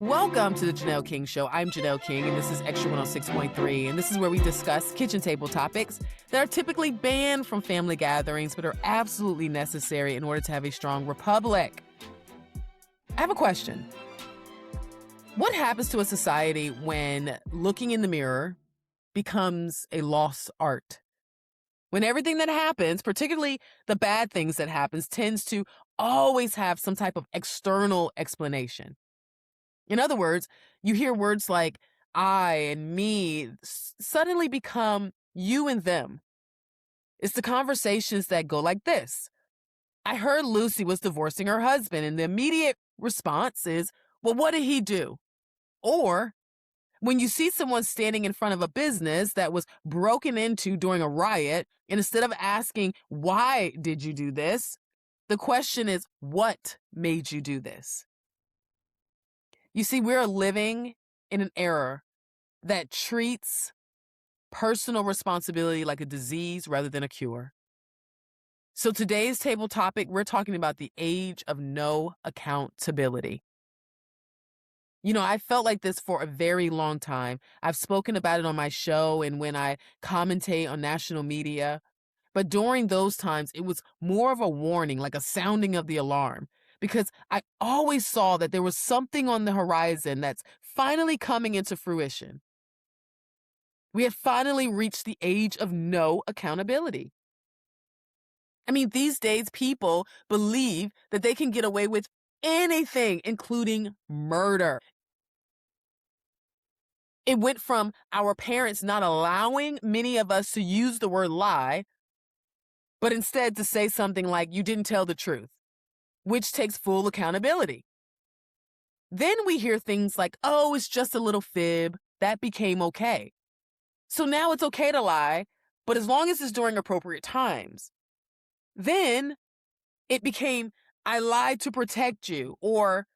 Welcome to the Janelle King Show. I'm Janelle King, and this is Extra 106.3, and this is where we discuss kitchen table topics that are typically banned from family gatherings, but are absolutely necessary in order to have a strong republic. I have a question. What happens to a society when looking in the mirror becomes a lost art? When everything that happens, particularly the bad things that happens, tends to always have some type of external explanation. In other words, you hear words like I and me suddenly become you and them. It's the conversations that go like this. I heard Lucy was divorcing her husband, and the immediate response is, well, what did he do? Or when you see someone standing in front of a business that was broken into during a riot, and instead of asking, why did you do this? The question is, what made you do this? You see, we're living in an era that treats personal responsibility like a disease rather than a cure. So today's table topic, we're talking about the age of no accountability. You know, I felt like this for a very long time. I've spoken about it on my show and when I commentate on national media. But during those times, it was more of a warning, like a sounding of the alarm, because I always saw that there was something on the horizon that's finally coming into fruition. We have finally reached the age of no accountability. I mean, these days, people believe that they can get away with anything, including murder. It went from our parents not allowing many of us to use the word lie, but instead to say something like, you didn't tell the truth, which takes full accountability. Then we hear things like, oh, it's just a little fib. That became okay. So now it's okay to lie, but as long as it's during appropriate times. Then it became, I lied to protect you. Or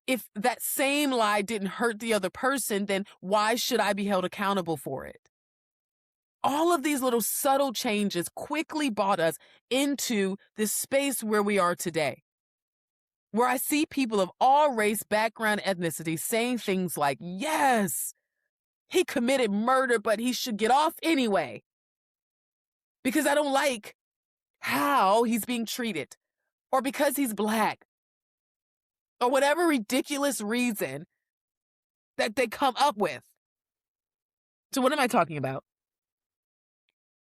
if that same lie didn't hurt the other person, then why should I be held accountable for it? All of these little subtle changes quickly brought us into this space where we are today, where I see people of all race, background, ethnicity saying things like, yes, he committed murder, but he should get off anyway, because I don't like how he's being treated, or because he's Black, or whatever ridiculous reason that they come up with. So what am I talking about?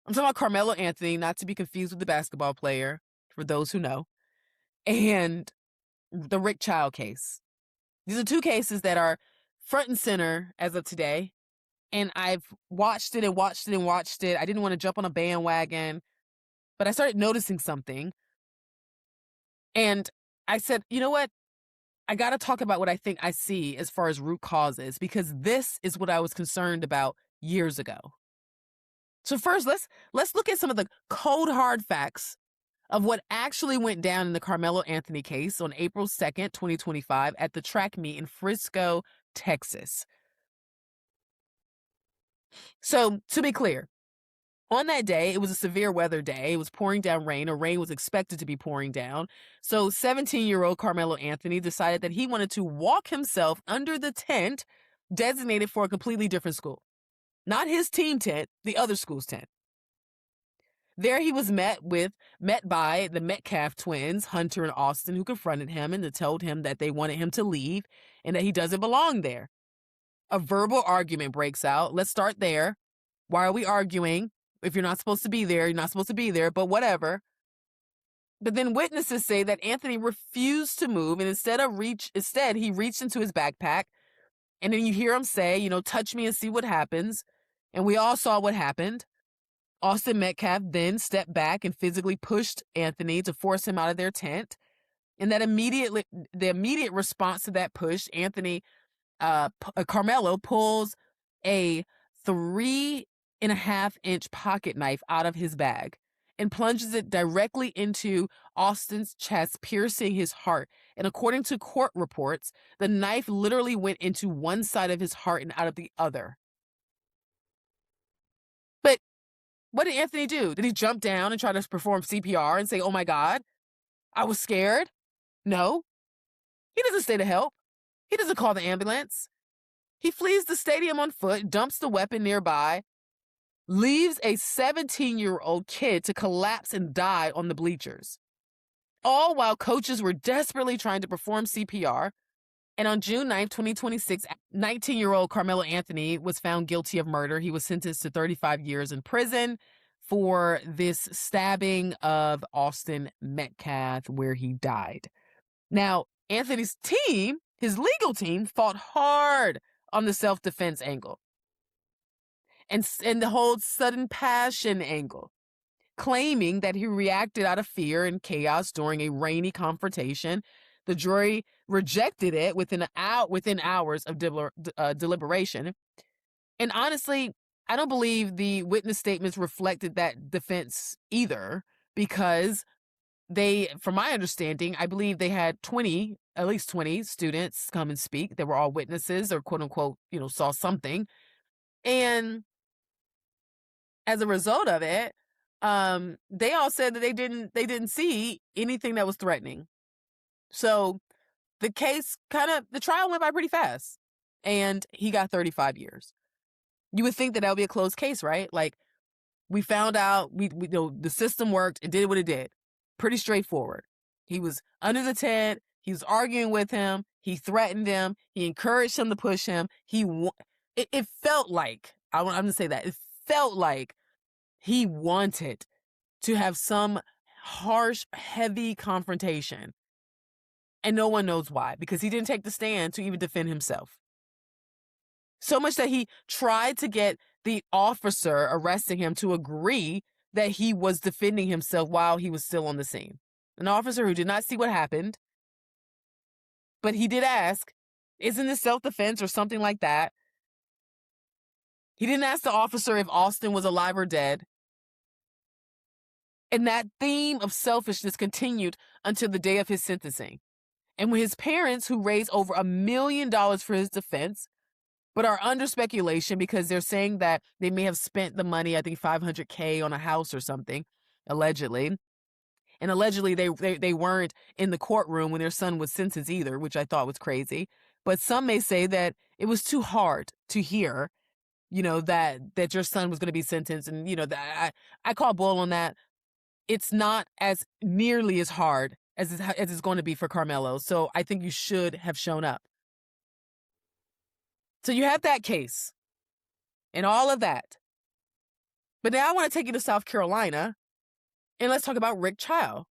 I'm talking about Carmelo Anthony, not to be confused with the basketball player, for those who know, and the Rick Child case. These are two cases that are front and center as of today, and I've watched it and watched it and watched it. I didn't want to jump on a bandwagon, but I started noticing something, and I said, you know what? I got to talk about what I think I see as far as root causes, because this is what I was concerned about years ago. So first, let's look at some of the cold hard facts of what actually went down in the Carmelo Anthony case on April 2nd, 2025 at the track meet in Frisco, Texas. So to be clear, on that day, it was a severe weather day. It was pouring down rain, or rain was expected to be pouring down. So 17-year-old Carmelo Anthony decided that he wanted to walk himself under the tent designated for a completely different school. Not his team tent, the other school's tent. There he was met by the Metcalf twins, Hunter and Austin, who confronted him and told him that they wanted him to leave and that he doesn't belong there. A verbal argument breaks out. Let's start there. Why are we arguing? If you're not supposed to be there, you're not supposed to be there, but whatever. But then witnesses say that Anthony refused to move, and instead he reached into his backpack, and then you hear him say, touch me and see what happens. And we all saw what happened. Austin Metcalf then stepped back and physically pushed Anthony to force him out of their tent. And the immediate response to that push, Carmelo pulls a 3.5-inch pocket knife out of his bag and plunges it directly into Austin's chest, piercing his heart. And according to court reports, the knife literally went into one side of his heart and out of the other. But what did Anthony do? Did he jump down and try to perform CPR and say, oh my God, I was scared? No. He doesn't stay to help. He doesn't call the ambulance. He flees the stadium on foot, dumps the weapon nearby, leaves a 17-year-old kid to collapse and die on the bleachers, all while coaches were desperately trying to perform CPR. And on June 9th, 2026, 19-year-old Carmelo Anthony was found guilty of murder. He was sentenced to 35 years in prison for this stabbing of Austin Metcalf, where he died. Now, Anthony's team, his legal team, fought hard on the self-defense angle and the whole sudden passion angle, claiming that he reacted out of fear and chaos during a rainy confrontation. The jury rejected it within hours of deliberation. And honestly, I don't believe the witness statements reflected that defense either, because they, from my understanding, I believe they had at least 20 students come and speak. They were all witnesses or quote unquote, saw something. And as a result of it, they all said that they didn't see anything that was threatening. So the trial went by pretty fast, and he got 35 years. You would think that would be a closed case, right? Like, we found out, we the system worked, it did what it did. Pretty straightforward. He was under the tent, he was arguing with him, he threatened him, he encouraged him to push him. It felt like, I'm going to say that, it felt like he wanted to have some harsh, heavy confrontation. And no one knows why, because he didn't take the stand to even defend himself. So much that he tried to get the officer arresting him to agree that he was defending himself while he was still on the scene. An officer who did not see what happened, but he did ask, isn't this self-defense or something like that? He didn't ask the officer if Austin was alive or dead. And that theme of selfishness continued until the day of his sentencing. And when his parents, who raised over $1 million for his defense, but are under speculation because they're saying that they may have spent the money, I think $500K on a house or something, allegedly. And allegedly they weren't in the courtroom when their son was sentenced either, which I thought was crazy. But some may say that it was too hard to hear, that your son was going to be sentenced. And, that I call bull on that. It's not as nearly as hard as it's going to be for Carmelo. So I think you should have shown up. So you have that case and all of that. But now I want to take you to South Carolina, and let's talk about Rick Child.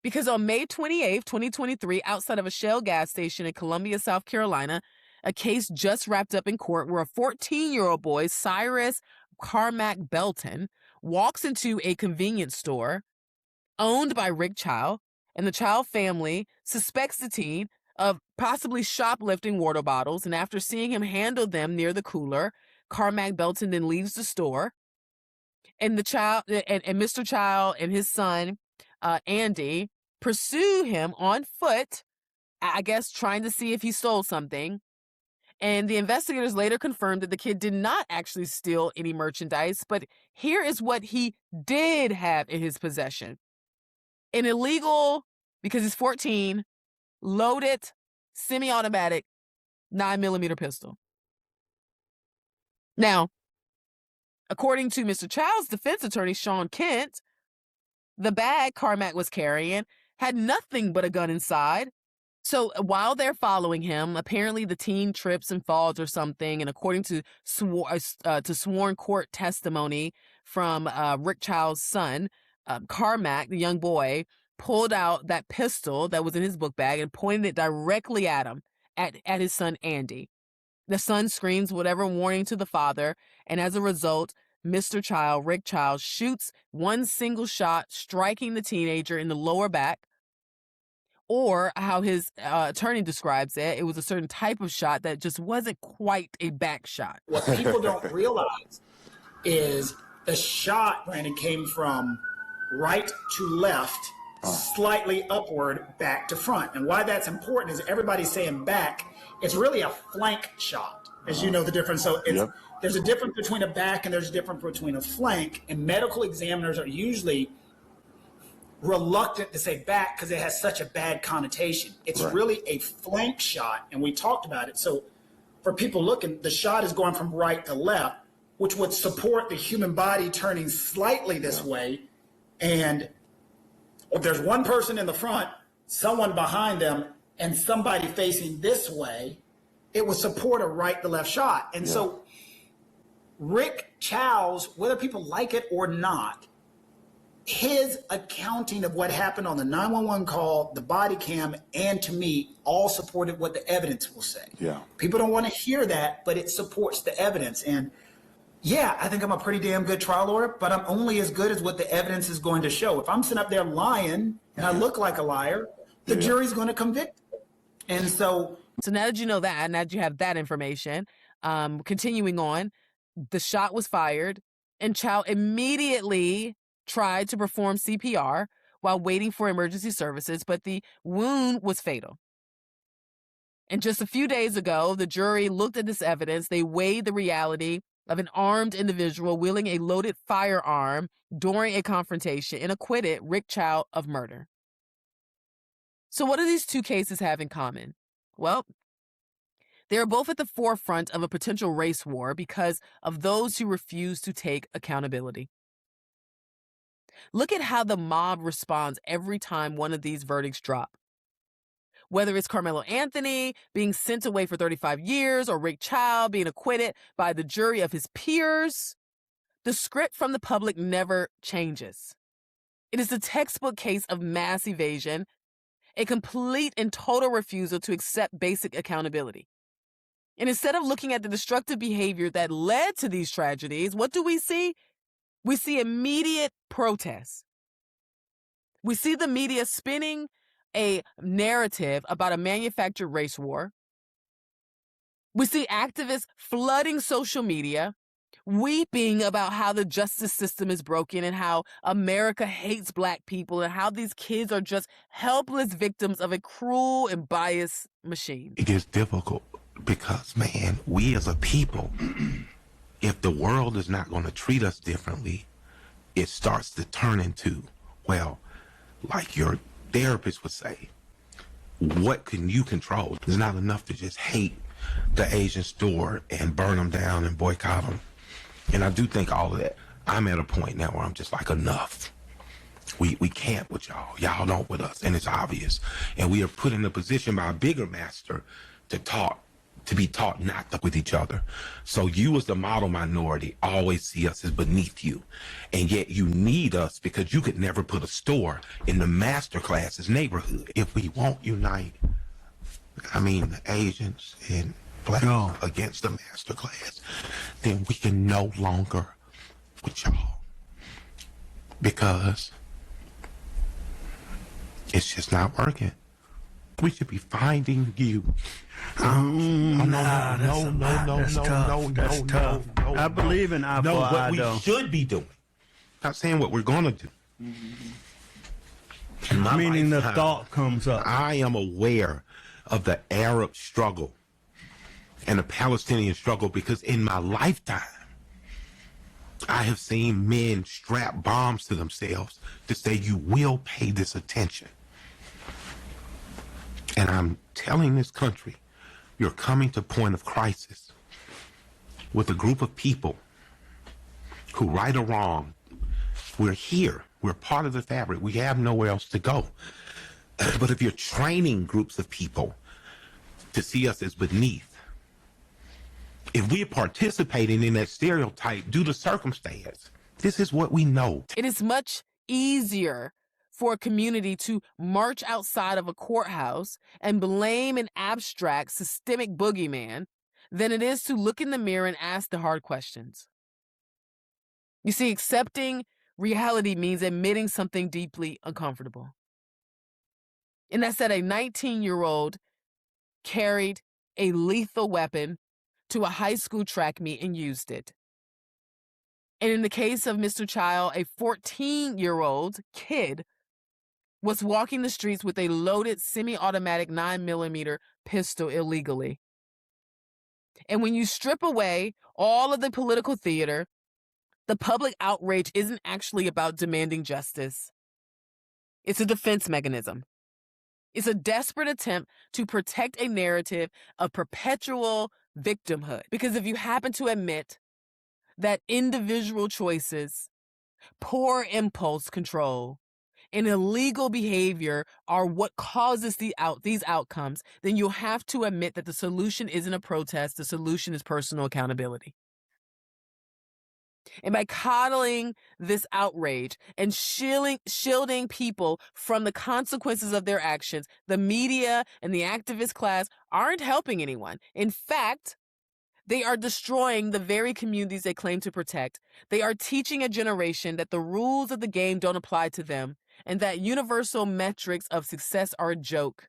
Because on May 28th, 2023, outside of a Shell gas station in Columbia, South Carolina, a case just wrapped up in court where a 14-year-old boy, Cyrus Carmack Belton, walks into a convenience store owned by Rick Child, and the Child family suspects the teen of possibly shoplifting water bottles, and after seeing him handle them near the cooler, Carmack Belton then leaves the store, and the child and Mr. Child and his son, Andy, pursue him on foot, I guess trying to see if he stole something. And the investigators later confirmed that the kid did not actually steal any merchandise, but here is what he did have in his possession. An illegal, because he's 14, loaded, semi-automatic 9mm pistol. Now, according to Mr. Child's defense attorney, Sean Kent, the bag Carmack was carrying had nothing but a gun inside. So while they're following him, apparently the teen trips and falls or something. And according to sworn court testimony from Rick Child's son, Carmack, the young boy, pulled out that pistol that was in his book bag and pointed it directly at him, at his son, Andy. The son screams whatever warning to the father. And as a result, Mr. Child, Rick Child, shoots one single shot, striking the teenager in the lower back. Or how his attorney describes it, it was a certain type of shot that just wasn't quite a back shot. What people don't realize is the shot, Brandon, came from right to left, slightly upward, back to front. And why that's important is everybody's saying back. It's really a flank shot, as you know the difference. So there's a difference between a back and there's a difference between a flank. And medical examiners are usually reluctant to say back because it has such a bad connotation. It's really a flank shot, and we talked about it. So for people looking, the shot is going from right to left, which would support the human body turning slightly this way. And if there's one person in the front, someone behind them, and somebody facing this way, it would support a right to left shot. And so Rick Chow's, whether people like it or not, his accounting of what happened on the 911 call, the body cam, and to me, all supported what the evidence will say. People don't want to hear that, but it supports the evidence. And yeah, I think I'm a pretty damn good trial lawyer, but I'm only as good as what the evidence is going to show. If I'm sitting up there lying and I look like a liar, the jury's going to convict. And so now that you know that, now that you have that information, continuing on, the shot was fired, and Chow immediately tried to perform CPR while waiting for emergency services, but the wound was fatal. And just a few days ago, the jury looked at this evidence. They weighed the reality of an armed individual wielding a loaded firearm during a confrontation and acquitted Rick Chow of murder. So what do these two cases have in common? Well, they are both at the forefront of a potential race war because of those who refuse to take accountability. Look at how the mob responds every time one of these verdicts drop. Whether it's Carmelo Anthony being sent away for 35 years or Rick Chow being acquitted by the jury of his peers, the script from the public never changes. It is a textbook case of mass evasion, a complete and total refusal to accept basic accountability. And instead of looking at the destructive behavior that led to these tragedies, what do we see? We see immediate protests. We see the media spinning a narrative about a manufactured race war. We see activists flooding social media, weeping about how the justice system is broken and how America hates Black people and how these kids are just helpless victims of a cruel and biased machine. It gets difficult because, man, we as a people, if the world is not going to treat us differently, it starts to turn into, well, like your therapist would say, what can you control? It's not enough to just hate the Asian store and burn them down and boycott them. And I do think all of that. I'm at a point now where I'm just like, enough. We can't with y'all. Y'all don't with us. And it's obvious. And we are put in a position by a bigger master to be taught not to with each other. So you as the model minority always see us as beneath you. And yet you need us because you could never put a store in the master class's neighborhood. If we won't unite, I mean, the Asians and Black against the master class, then we can no longer with y'all. Because it's just not working. We should be finding you. No. I believe in eye for eye, though. What we should be doing. Not saying what we're going to do. Meaning the thought comes up. I am aware of the Arab struggle and the Palestinian struggle because in my lifetime, I have seen men strap bombs to themselves to say, you will pay this attention. And I'm telling this country, you're coming to a point of crisis with a group of people who, right or wrong, we're here. We're part of the fabric. We have nowhere else to go. But if you're training groups of people to see us as beneath, if we're participating in that stereotype due to circumstance, this is what we know. It is much easier for a community to march outside of a courthouse and blame an abstract systemic boogeyman than it is to look in the mirror and ask the hard questions. You see, accepting reality means admitting something deeply uncomfortable. And that's that a 19-year-old carried a lethal weapon to a high school track meet and used it. And in the case of Mr. Child, a 14-year-old kid was walking the streets with a loaded semi-automatic 9mm pistol illegally. And when you strip away all of the political theater, the public outrage isn't actually about demanding justice. It's a defense mechanism. It's a desperate attempt to protect a narrative of perpetual victimhood. Because if you happen to admit that individual choices, poor impulse control, and illegal behavior are what causes these outcomes, then you'll have to admit that the solution isn't a protest. The solution is personal accountability. And by coddling this outrage and shielding people from the consequences of their actions, the media and the activist class aren't helping anyone. In fact, they are destroying the very communities they claim to protect. They are teaching a generation that the rules of the game don't apply to them and that universal metrics of success are a joke.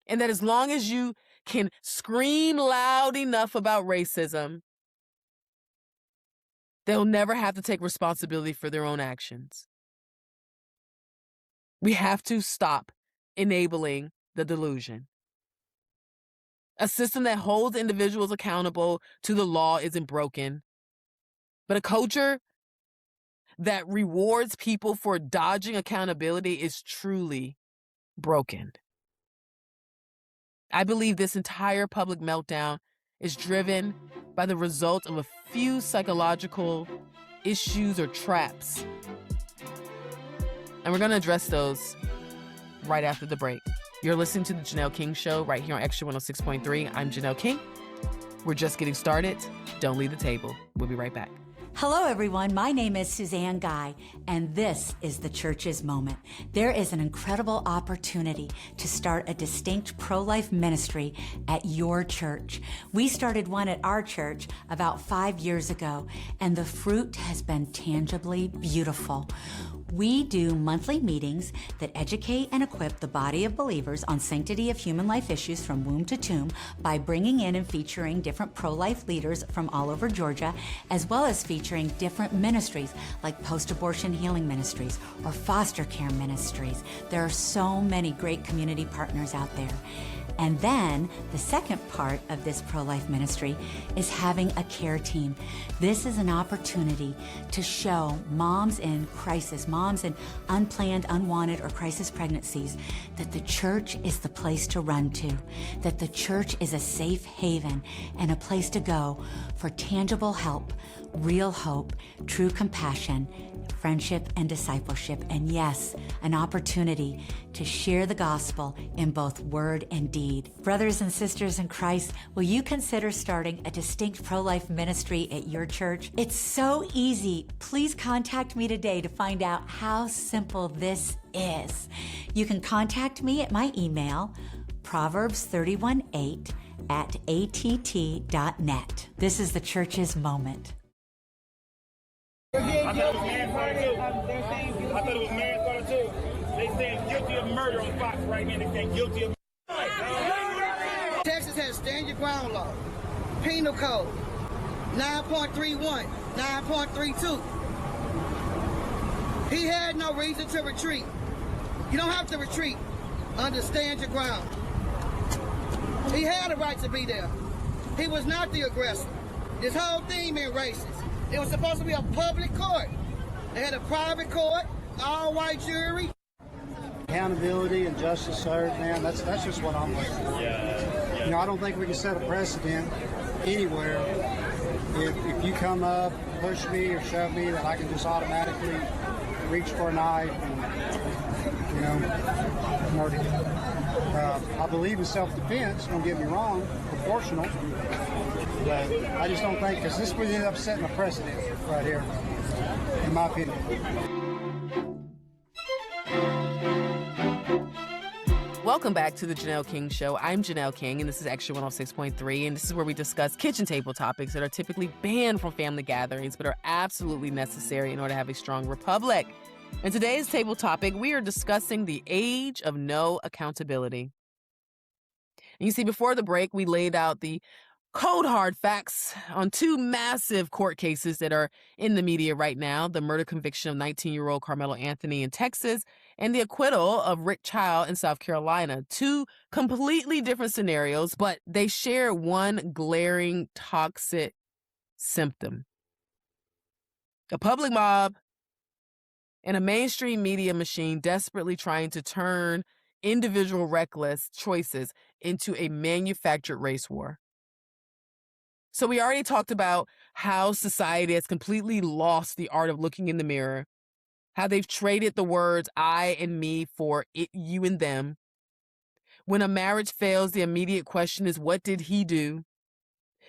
And that as long as you can scream loud enough about racism, they'll never have to take responsibility for their own actions. We have to stop enabling the delusion. A system that holds individuals accountable to the law isn't broken, but a culture that rewards people for dodging accountability is truly broken. I believe this entire public meltdown is driven by the result of a few psychological issues or traps. And we're going to address those right after the break. You're listening to The Janelle King Show right here on Extra 106.3. I'm Janelle King. We're just getting started. Don't leave the table. We'll be right back. Hello, everyone. My name is Suzanne Guy, and this is the Church's Moment. There is an incredible opportunity to start a distinct pro-life ministry at your church. We started one at our church about 5 years ago, and the fruit has been tangibly beautiful. We do monthly meetings that educate and equip the body of believers on sanctity of human life issues from womb to tomb by bringing in and featuring different pro-life leaders from all over Georgia, as well as featuring different ministries like post-abortion healing ministries or foster care ministries. There are so many great community partners out there. And then the second part of this pro-life ministry is having a care team. This is an opportunity to show moms in crisis, moms in unplanned, unwanted, or crisis pregnancies that the church is the place to run to, that the church is a safe haven and a place to go for tangible help, real hope, true compassion, friendship, and discipleship, and yes, an opportunity to share the gospel in both word and deed. Brothers and sisters in Christ, will you consider starting a distinct pro-life ministry at your church? It's so easy. Please contact me today to find out how simple this is. You can contact me at my email, proverbs31:8@att.net. This is the Church's Moment. I thought it was manslaughter too. They saying guilty of murder on Fox right now. They saying guilty of. Texas has stand your ground law, penal code 9.31, 9.32. He had no reason to retreat. You don't have to retreat. Understand your ground. He had a right to be there. He was not the aggressor. This whole thing been racist. It was supposed to be a public court. They had a private court, all-white jury. Accountability and justice served, man, that's just what I'm looking for. You know, I don't think we can set a precedent anywhere. If you come up, push me or shove me, that I can just automatically reach for a knife and, you know, murder you. I believe in self-defense, don't get me wrong, proportional. But I just don't think, because this would end up setting a precedent right here, in my opinion. Welcome back to the Janelle King Show. I'm Janelle King, and this is Extra 106.3, and this is where we discuss kitchen table topics that are typically banned from family gatherings, but are absolutely necessary in order to have a strong republic. In today's table topic, we are discussing the age of no accountability. And you see, before the break, we laid out the cold hard facts on two massive court cases that are in the media right now: the murder conviction of 19-year-old Carmelo Anthony in Texas and the acquittal of Rick Child in South Carolina. Two completely different scenarios, but they share one glaring toxic symptom. A public mob and a mainstream media machine desperately trying to turn individual reckless choices into a manufactured race war. So we already talked about how society has completely lost the art of looking in the mirror, how they've traded the words I and me for it, you, and them. When a marriage fails, the immediate question is, what did he do?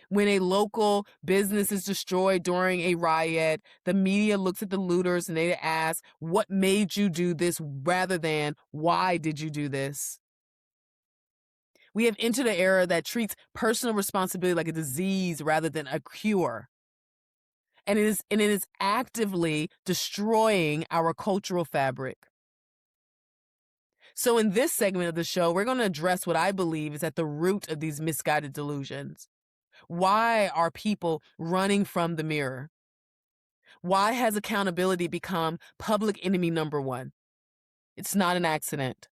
When a local business is destroyed during a riot, the media looks at the looters and they ask, what made you do this, rather than why did you do this? We have entered an era that treats personal responsibility like a disease rather than a cure. And it is actively destroying our cultural fabric. So in this segment of the show, we're going to address what I believe is at the root of these misguided delusions. Why are people running from the mirror? Why has accountability become public enemy number one? It's not an accident.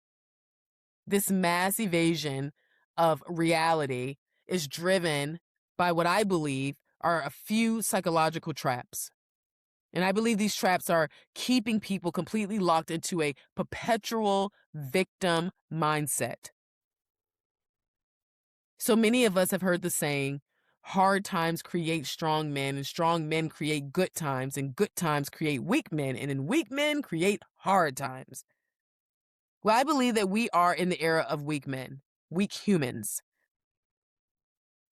This mass evasion of reality is driven by what I believe are a few psychological traps. And I believe these traps are keeping people completely locked into a perpetual victim mindset. So many of us have heard the saying, hard times create strong men, and strong men create good times, and good times create weak men, and then weak men create hard times. Well, I believe that we are in the era of weak men, weak humans.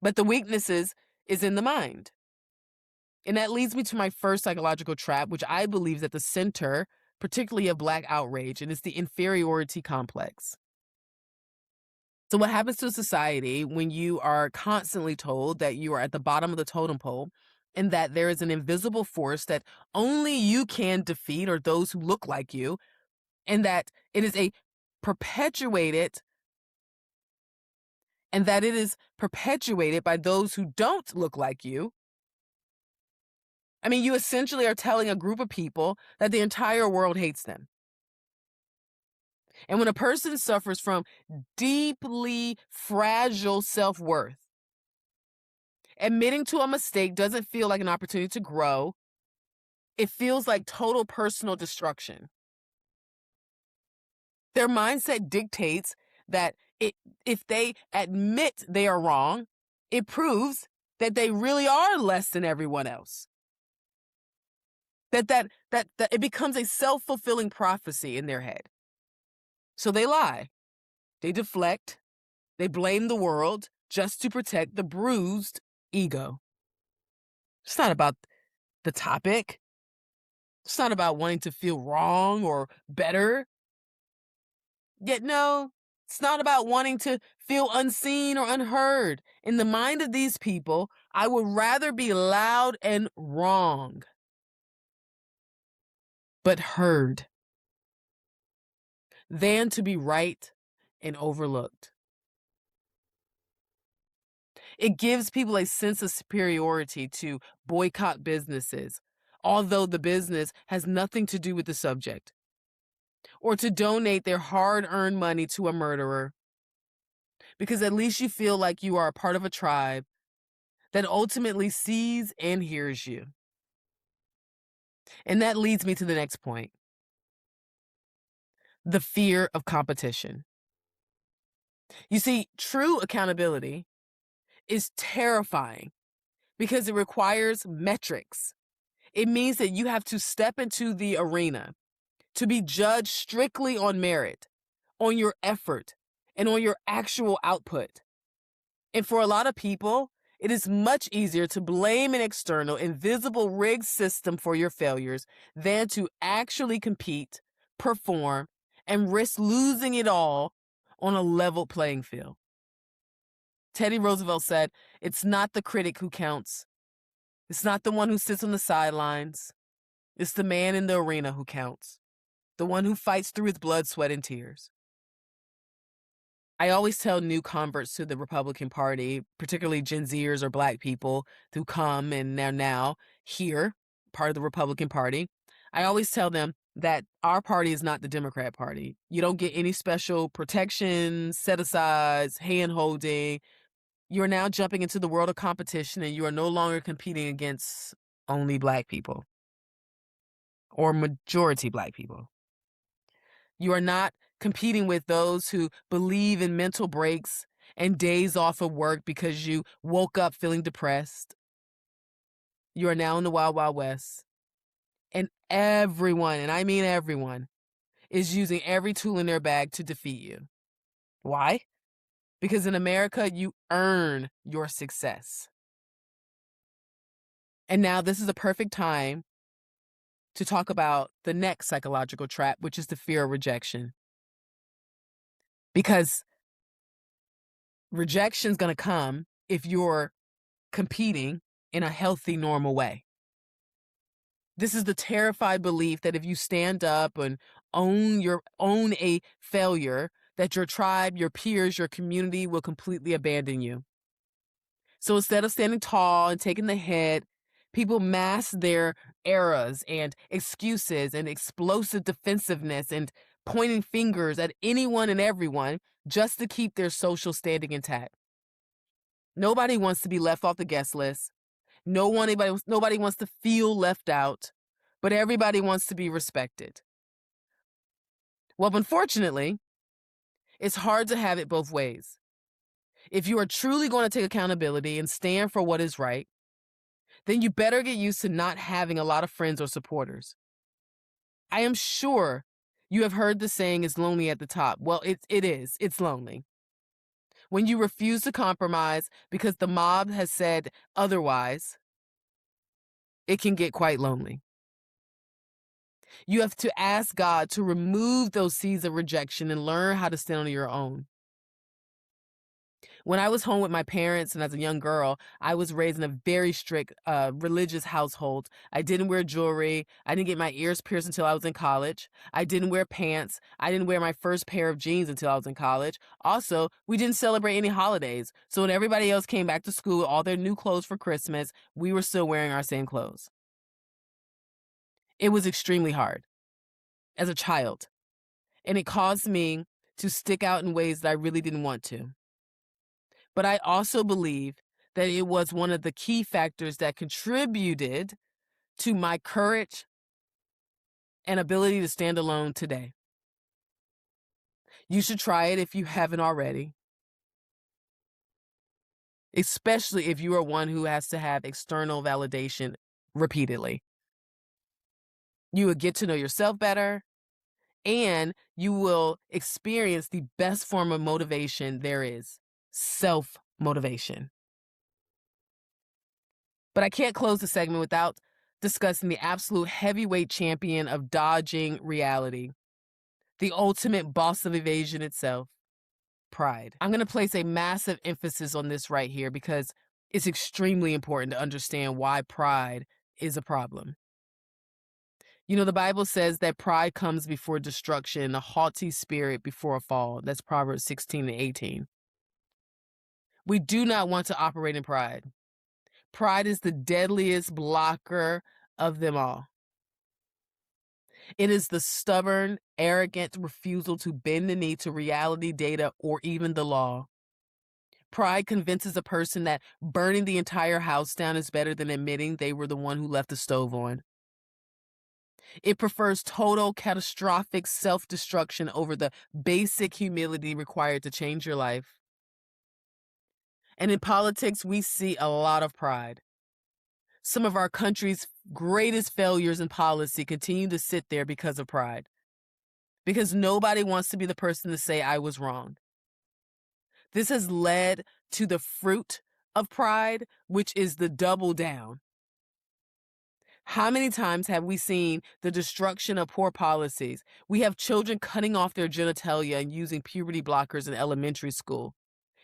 But the weaknesses is in the mind. And that leads me to my first psychological trap, which I believe is at the center, particularly of Black outrage, and it's the inferiority complex. So what happens to a society when you are constantly told that you are at the bottom of the totem pole and that there is an invisible force that only you can defeat, or those who look like you, and that it is perpetuated by those who don't look like you? I mean, you essentially are telling a group of people that the entire world hates them. And when a person suffers from deeply fragile self-worth, admitting to a mistake doesn't feel like an opportunity to grow. It feels like total personal destruction. Their mindset dictates that if they admit they are wrong, it proves that they really are less than everyone else. That it becomes a self-fulfilling prophecy in their head. So they lie, they deflect, they blame the world just to protect the bruised ego. It's not about the topic. It's not about wanting to feel wrong or better. Yet no, it's not about wanting to feel unseen or unheard. In the mind of these people, I would rather be loud and wrong, but heard, than to be right and overlooked. It gives people a sense of superiority to boycott businesses, although the business has nothing to do with the subject, or to donate their hard-earned money to a murderer, because at least you feel like you are a part of a tribe that ultimately sees and hears you. And that leads me to the next point: the fear of competition. You see, true accountability is terrifying because it requires metrics. It means that you have to step into the arena to be judged strictly on merit, on your effort, and on your actual output. And for a lot of people, it is much easier to blame an external, invisible rigged system for your failures than to actually compete, perform, and risk losing it all on a level playing field. Teddy Roosevelt said, "It's not the critic who counts. It's not the one who sits on the sidelines. It's the man in the arena who counts. The one who fights through his blood, sweat, and tears." I always tell new converts to the Republican Party, particularly Gen Zers or Black people who come and are now here, part of the Republican Party. I always tell them that our party is not the Democrat Party. You don't get any special protections, set-asides, hand-holding. You are now jumping into the world of competition, and you are no longer competing against only Black people. or majority Black people. You are not competing with those who believe in mental breaks and days off of work because you woke up feeling depressed. You are now in the Wild Wild West. And everyone, and I mean everyone, is using every tool in their bag to defeat you. Why? Because in America, you earn your success. And now this is a perfect time to talk about the next psychological trap, which is the fear of rejection. Because rejection is going to come if you're competing in a healthy, normal way. This is the terrified belief that if you stand up and own a failure, that your tribe, your peers, your community will completely abandon you. So instead of standing tall and taking the hit, people mask their eras and excuses and explosive defensiveness and pointing fingers at anyone and everyone just to keep their social standing intact. Nobody wants to be left off the guest list. Nobody wants to feel left out, but everybody wants to be respected. Well, unfortunately, it's hard to have it both ways. If you are truly going to take accountability and stand for what is right, then you better get used to not having a lot of friends or supporters. I am sure you have heard the saying, "It's lonely at the top." Well, it is. It's lonely. When you refuse to compromise because the mob has said otherwise, it can get quite lonely. You have to ask God to remove those seeds of rejection and learn how to stand on your own. When I was home with my parents and as a young girl, I was raised in a very strict religious household. I didn't wear jewelry. I didn't get my ears pierced until I was in college. I didn't wear pants. I didn't wear my first pair of jeans until I was in college. Also, we didn't celebrate any holidays. So when everybody else came back to school with all their new clothes for Christmas, we were still wearing our same clothes. It was extremely hard as a child, and it caused me to stick out in ways that I really didn't want to. But I also believe that it was one of the key factors that contributed to my courage and ability to stand alone today. You should try it if you haven't already, especially if you are one who has to have external validation repeatedly. You will get to know yourself better, and you will experience the best form of motivation there is, self-motivation. But I can't close the segment without discussing the absolute heavyweight champion of dodging reality, the ultimate boss of evasion itself, pride. I'm going to place a massive emphasis on this right here because it's extremely important to understand why pride is a problem. You know, the Bible says that pride comes before destruction, a haughty spirit before a fall. That's Proverbs 16:18. We do not want to operate in pride. Pride is the deadliest blocker of them all. It is the stubborn, arrogant refusal to bend the knee to reality, data, or even the law. Pride convinces a person that burning the entire house down is better than admitting they were the one who left the stove on. It prefers total, catastrophic self-destruction over the basic humility required to change your life. And in politics, we see a lot of pride. Some of our country's greatest failures in policy continue to sit there because of pride. Because nobody wants to be the person to say, "I was wrong." This has led to the fruit of pride, which is the double down. How many times have we seen the destruction of poor policies? We have children cutting off their genitalia and using puberty blockers in elementary school.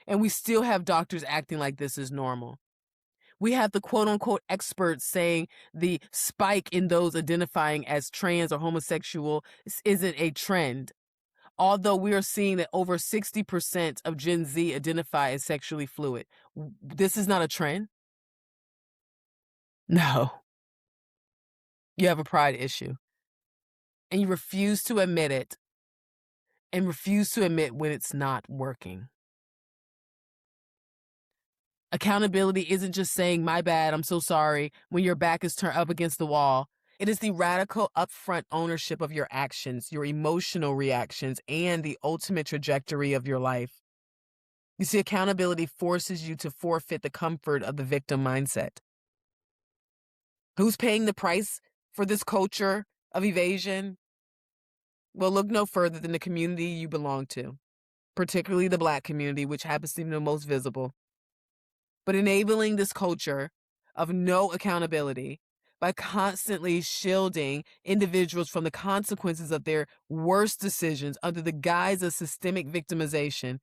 And we still have doctors acting like this is normal. We have the quote-unquote experts saying the spike in those identifying as trans or homosexual isn't a trend. Although we are seeing that over 60% of Gen Z identify as sexually fluid. This is not a trend? No. You have a pride issue. And you refuse to admit it and refuse to admit when it's not working. Accountability isn't just saying, "My bad, I'm so sorry," when your back is turned up against the wall. It is the radical upfront ownership of your actions, your emotional reactions, and the ultimate trajectory of your life. You see, accountability forces you to forfeit the comfort of the victim mindset. Who's paying the price for this culture of evasion? Well, look no further than the community you belong to, particularly the Black community, which happens to be the most visible. But enabling this culture of no accountability by constantly shielding individuals from the consequences of their worst decisions under the guise of systemic victimization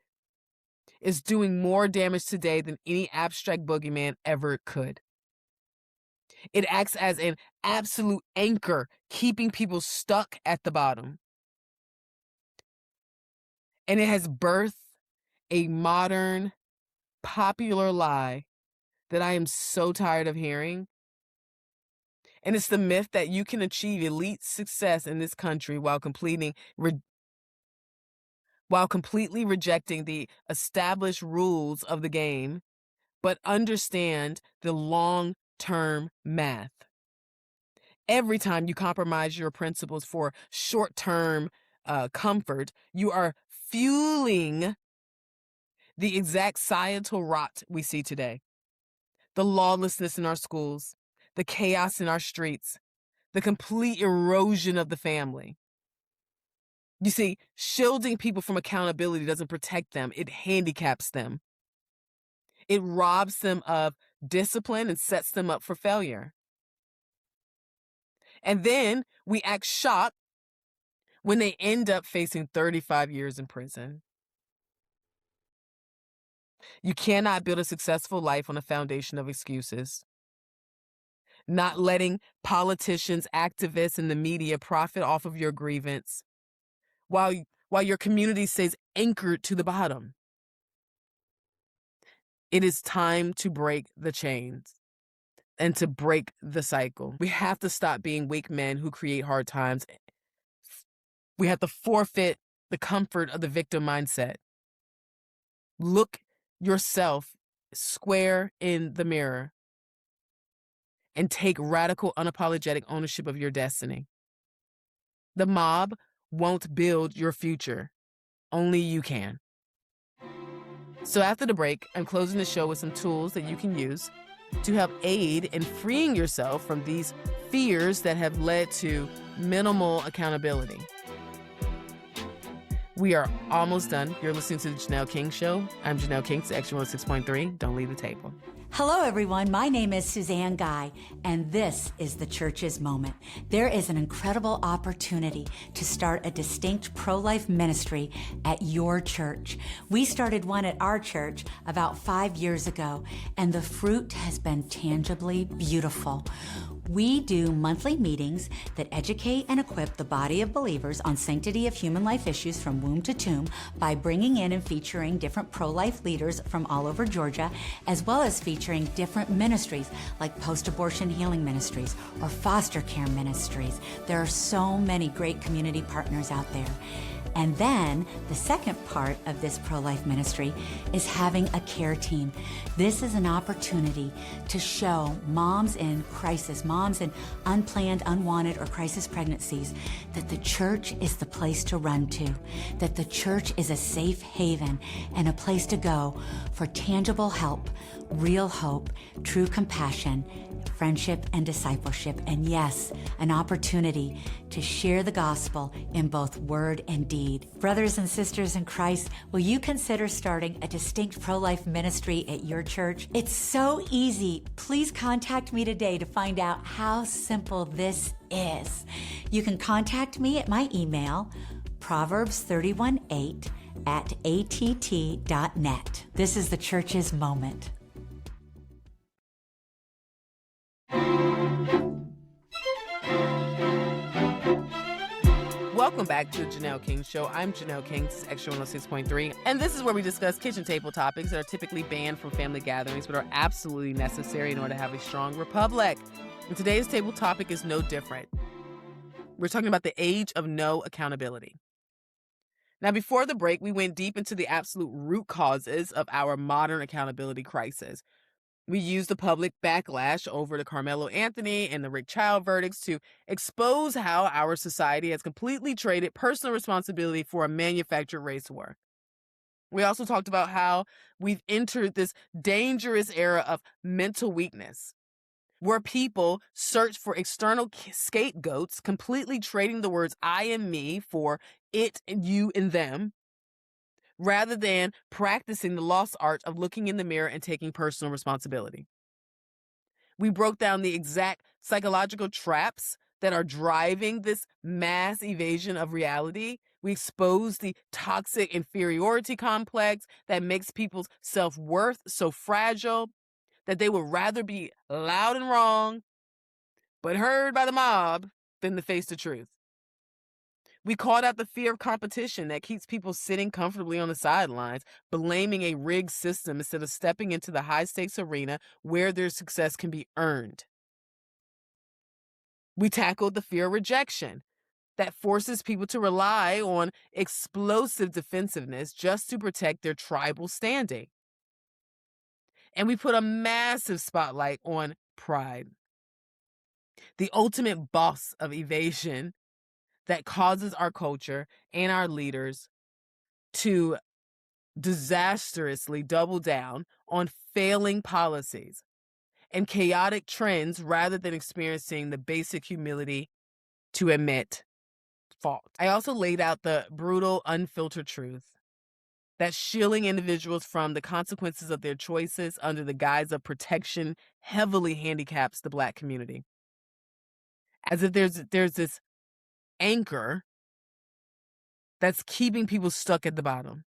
is doing more damage today than any abstract boogeyman ever could. It acts as an absolute anchor, keeping people stuck at the bottom. And it has birthed a modern, popular lie that I am so tired of hearing. And it's the myth that you can achieve elite success in this country while completely rejecting the established rules of the game, but understand the long-term math. Every time you compromise your principles for short-term comfort, you are fueling the exact societal rot we see today. The lawlessness in our schools, the chaos in our streets, the complete erosion of the family. You see, shielding people from accountability doesn't protect them, it handicaps them. It robs them of discipline and sets them up for failure. And then we act shocked when they end up facing 35 years in prison. You cannot build a successful life on a foundation of excuses. Not letting politicians, activists, and the media profit off of your grievance while your community stays anchored to the bottom. It is time to break the chains and to break the cycle. We have to stop being weak men who create hard times. We have to forfeit the comfort of the victim mindset. Look yourself square in the mirror and take radical, unapologetic ownership of your destiny. The mob won't build your future. Only you can. So after the break, I'm closing the show with some tools that you can use to help aid in freeing yourself from these fears that have led to minimal accountability. We are almost done. You're listening to The Janelle King Show. I'm Janelle King, it's Extra 106.3. Don't leave the table. Hello, everyone. My name is Suzanne Guy, and this is the Church's Moment. There is an incredible opportunity to start a distinct pro-life ministry at your church. We started one at our church about 5 years ago, and the fruit has been tangibly beautiful. We do monthly meetings that educate and equip the body of believers on sanctity of human life issues from womb to tomb by bringing in and featuring different pro-life leaders from all over Georgia, as well as featuring different ministries like post-abortion healing ministries or foster care ministries. There are so many great community partners out there. And then the second part of this pro-life ministry is having a care team. This is an opportunity to show moms in crisis, moms in unplanned, unwanted, or crisis pregnancies that the church is the place to run to, that the church is a safe haven and a place to go for tangible help, real hope, true compassion, friendship, and discipleship, and yes, an opportunity to share the gospel in both word and deed. Brothers and sisters in Christ, will you consider starting a distinct pro-life ministry at your church? It's so easy. Please contact me today to find out how simple this is. You can contact me at my email, proverbs318@att.net. This is the Church's Moment. Welcome back to the Janelle King Show. I'm Janelle King, this is Extra 106.3, and this is where we discuss kitchen table topics that are typically banned from family gatherings but are absolutely necessary in order to have a strong republic. And today's table topic is no different. We're talking about the age of no accountability. Now, before the break, we went deep into the absolute root causes of our modern accountability crisis. We used the public backlash over the Carmelo Anthony and the Rick Child verdicts to expose how our society has completely traded personal responsibility for a manufactured race war. We also talked about how we've entered this dangerous era of mental weakness, where people search for external scapegoats, completely trading the words I and me for it and you and them, rather than practicing the lost art of looking in the mirror and taking personal responsibility. We broke down the exact psychological traps that are driving this mass evasion of reality. We exposed the toxic inferiority complex that makes people's self-worth so fragile that they would rather be loud and wrong, but heard by the mob, than to face the truth. We called out the fear of competition that keeps people sitting comfortably on the sidelines, blaming a rigged system instead of stepping into the high-stakes arena where their success can be earned. We tackled the fear of rejection that forces people to rely on explosive defensiveness just to protect their tribal standing. And we put a massive spotlight on pride, the ultimate boss of evasion that causes our culture and our leaders to disastrously double down on failing policies and chaotic trends rather than experiencing the basic humility to admit fault. I also laid out the brutal, unfiltered truth that shielding individuals from the consequences of their choices under the guise of protection heavily handicaps the Black community. As if there's this anchor that's keeping people stuck at the bottom.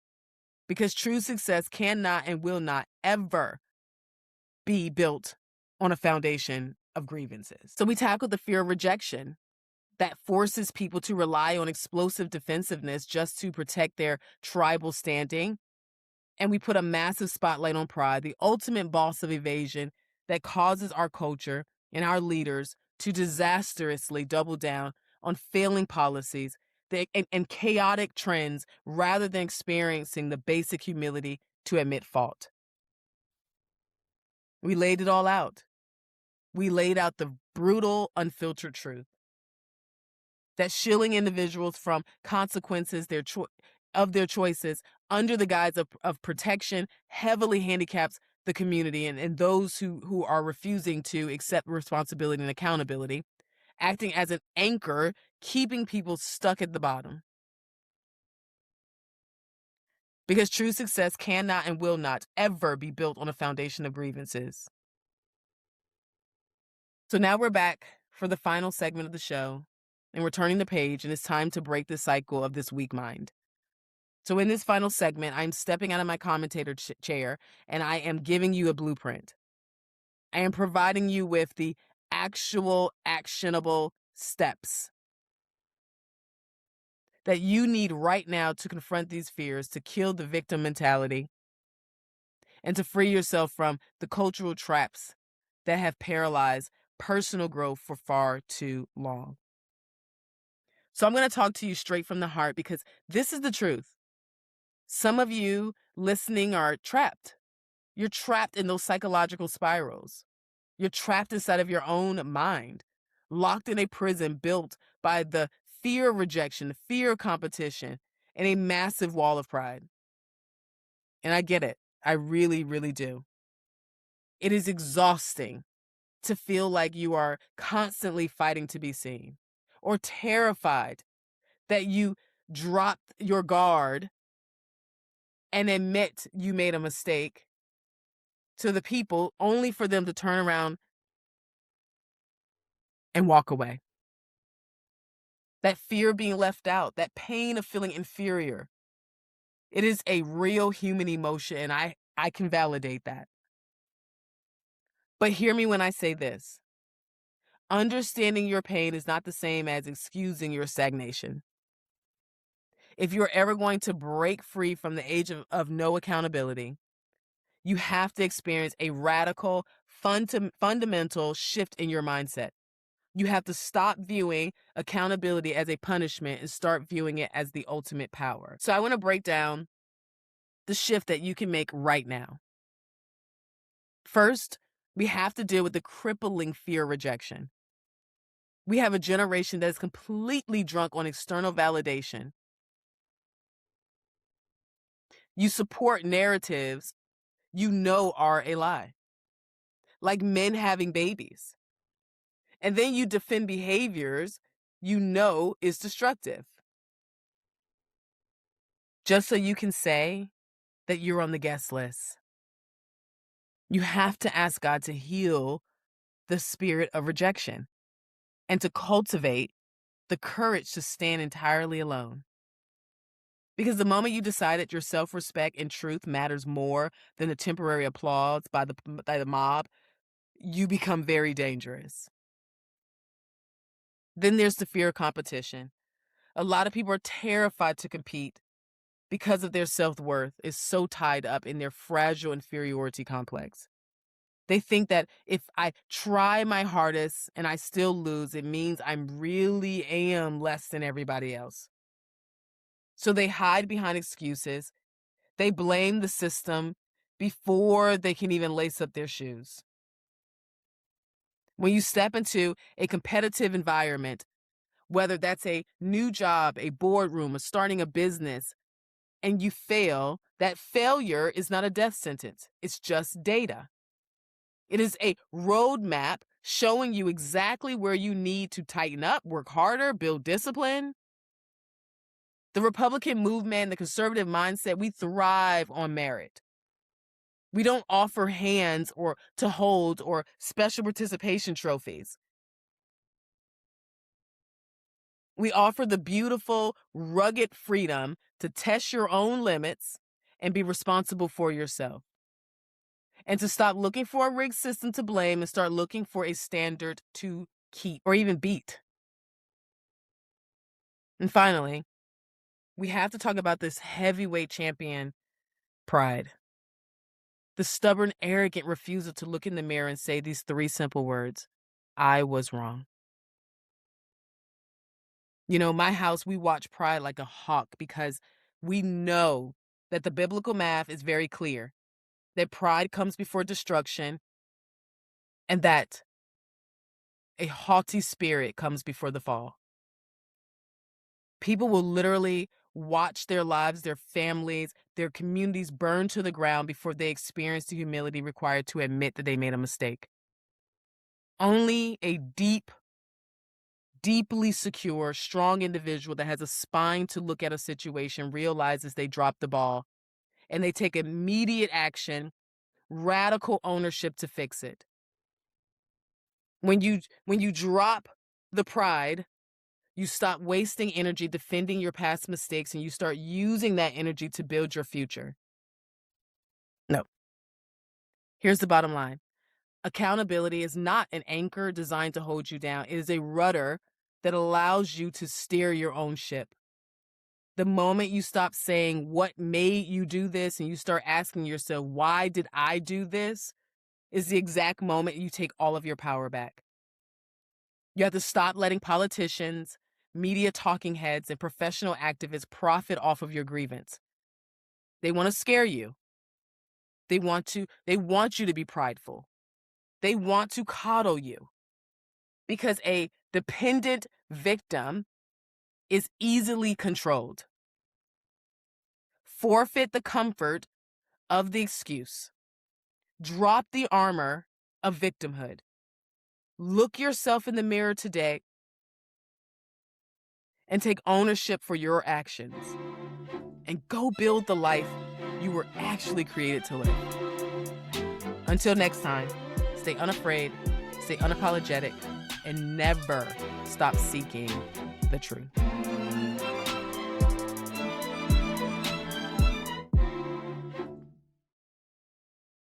Because true success cannot and will not ever be built on a foundation of grievances. So we tackled the fear of rejection that forces people to rely on explosive defensiveness just to protect their tribal standing. And we put a massive spotlight on pride, the ultimate boss of evasion that causes our culture and our leaders to disastrously double down on failing policies and chaotic trends rather than experiencing the basic humility to admit fault. We laid it all out. We laid out the brutal, unfiltered truth that shielding individuals from consequences of their choices under the guise of protection heavily handicaps the community and those who are refusing to accept responsibility and accountability, acting as an anchor, keeping people stuck at the bottom. Because true success cannot and will not ever be built on a foundation of grievances. So now we're back for the final segment of the show, and we're turning the page, and it's time to break the cycle of this weak mind. So in this final segment, I'm stepping out of my commentator chair, and I am giving you a blueprint. I am providing you with the actual actionable steps that you need right now to confront these fears, to kill the victim mentality, and to free yourself from the cultural traps that have paralyzed personal growth for far too long. So I'm going to talk to you straight from the heart because this is the truth. Some of you listening are trapped. You're trapped in those psychological spirals. You're trapped inside of your own mind, locked in a prison built by the fear of rejection, the fear of competition, and a massive wall of pride. And I get it. I really, really do. It is exhausting to feel like you are constantly fighting to be seen, or terrified that you dropped your guard and admit you made a mistake to the people only for them to turn around and walk away. That fear of being left out, that pain of feeling inferior. It is a real human emotion, and I can validate that. But hear me when I say this. Understanding your pain is not the same as excusing your stagnation. If you're ever going to break free from the age of no accountability, you have to experience a radical, fundamental shift in your mindset. You have to stop viewing accountability as a punishment and start viewing it as the ultimate power. So I want to break down the shift that you can make right now. First, We have to deal with the crippling fear of rejection. We have a generation that is completely drunk on external validation. You support narratives you know are a lie, like men having babies. And then you defend behaviors you know is destructive, just so you can say that you're on the guest list. You have to ask God to heal the spirit of rejection and to cultivate the courage to stand entirely alone. Because the moment you decide that your self-respect and truth matters more than the temporary applause by the mob, you become very dangerous. Then there's the fear of competition. A lot of people are terrified to compete because of their self-worth is so tied up in their fragile inferiority complex. They think that if I try my hardest and I still lose, it means I really am less than everybody else. So they hide behind excuses. They blame the system before they can even lace up their shoes. When you step into a competitive environment, whether that's a new job, a boardroom, or starting a business, and you fail, that failure is not a death sentence. It's just data. It is a roadmap showing you exactly where you need to tighten up, work harder, build discipline. The Republican movement, the conservative mindset, we thrive on merit. We don't offer hands or to hold or special participation trophies. We offer the beautiful, rugged freedom to test your own limits and be responsible for yourself. And to stop looking for a rigged system to blame and start looking for a standard to keep or even beat. And finally, we have to talk about this heavyweight champion, pride. The stubborn, arrogant refusal to look in the mirror and say these 3 simple words: I was wrong. You know, my house, we watch pride like a hawk because we know that the biblical math is very clear, that pride comes before destruction and that a haughty spirit comes before the fall. People will literally watch their lives, their families, their communities burn to the ground before they experience the humility required to admit that they made a mistake. Only a deeply secure, strong individual that has a spine to look at a situation realizes they dropped the ball and they take immediate action, radical ownership to fix it. When you drop the pride, you stop wasting energy defending your past mistakes and you start using that energy to build your future. No. Here's the bottom line. Accountability is not an anchor designed to hold you down. It is a rudder that allows you to steer your own ship. The moment you stop saying what made you do this and you start asking yourself, why did I do this, is the exact moment you take all of your power back. You have to stop letting politicians, media talking heads, and professional activists profit off of your grievance. They want to scare you. They want you to be prideful. They want to coddle you. Because a dependent victim is easily controlled. Forfeit the comfort of the excuse. Drop the armor of victimhood. Look yourself in the mirror today and take ownership for your actions. And go build the life you were actually created to live. Until next time, stay unafraid, stay unapologetic, and never stop seeking the truth.